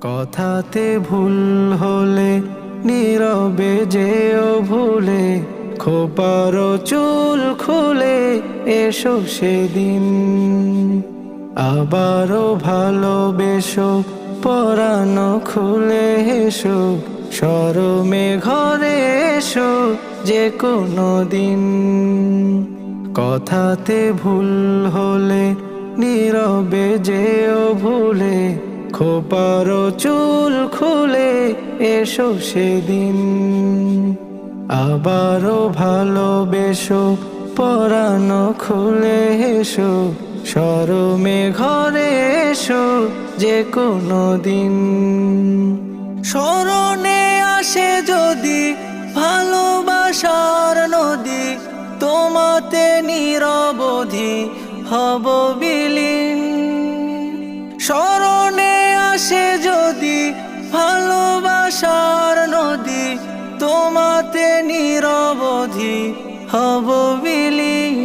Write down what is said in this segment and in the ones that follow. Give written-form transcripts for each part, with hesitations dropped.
কথাতে ভুল হলে নীরবে যেও ভুলে, খোপার চুল খুলে এসো সেদিন। আবারও ভালোবেসো, পরানো খুলে এসো, শরমে ঘরে এসো যে কোনো দিন। কথাতে ভুল হলে নীরবে যেও ভুলে, খোপার চুল খুলে এসো সেদিন। আবারও ভালোবেসো, পরানো খুলে এসো, শরমে ঘরে এসো যে কোনো দিন। স্মরণে আসে যদি ভালোবাসার নদী, তোমাতে নিরবধি হব বিলীন। স্মরণে আসে যদি ভালোবাসার নদী, তোমাতে নিরবধি হব বিলীন।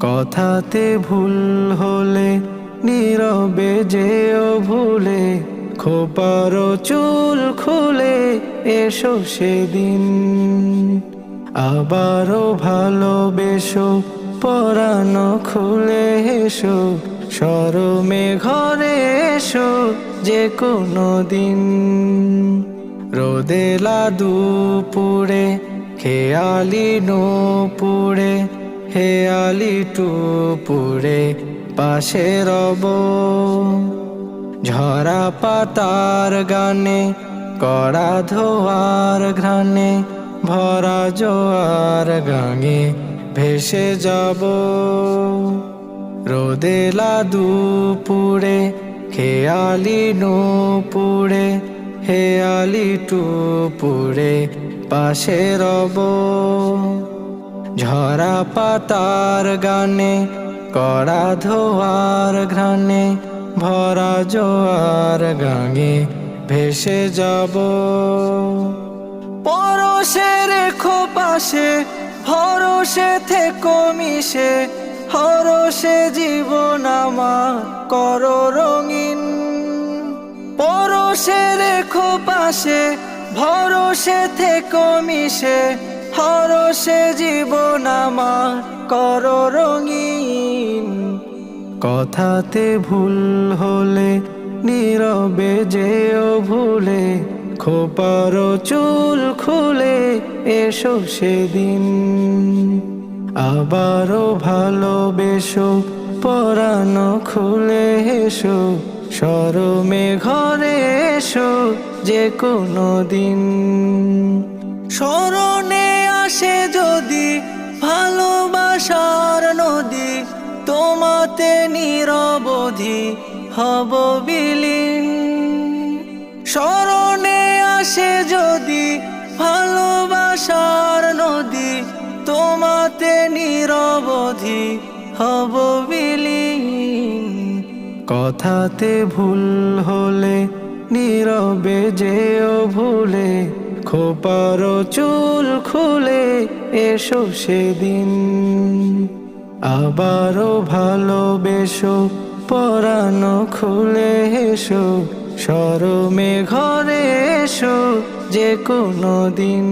কথাতে ভুল হলে নীরবে যেও ভুলে, খোপার চুল খুলে এসো সেদিন। আবারও ভালোবেসো, পরানো খুলে এসো, শরমে ঘরে এসো যে কোনো দিন। রোদেলা দুপুরে খেয়ালি নুপুরে, হেয়ালি টুপুরে পাশে রব। ঝরা পাতার গানে, কড়া ধোয়ার ঘ্রাণে, ভরা জোয়ার গাঙে ভেসে যাব। রোদেলা দুপুরে খেয়ালি নুপুরে, হেয়ালি টুপুরে পাশে রব। ঝরা পাতার গানে, কড়া ধোয়ার ঘ্রাণে, ভরা জোয়ার গাঙে ভেসে যাব। পরশে রেখো পাশে, ভরসে থেকো মিশে, হরসে জীবন আমার করো রঙিন। পরশে রেখো পাশে, ভরসে থেকো মিশে, হরসে জীবন আমার করো রঙিন। কথাতে ভুল হলে নীরবে যেও ভুলে, খোপার চুল খুলে এসো সেদিন। আবারও ভালোবেসো, পরানো খুলে এসো, শরমে ঘরে এসো যে কোনো দিন। স্মরণে আসে যদি ভালোবাসার নদী, তোমাতে নিরবধি হব বিলীন। স্মরণে আসে যদি ভালোবাসার নদী, তোমাতে নিরবধি হব বিলীন। কথাতে ভুল হলে নীরবে যেও ভুলে, খোপার চুল খুলে এসো সেদিন। আবারও ভালোবেসো, পরানো খুলে এসো, শরমে ঘরে এসো যে কোনো দিন।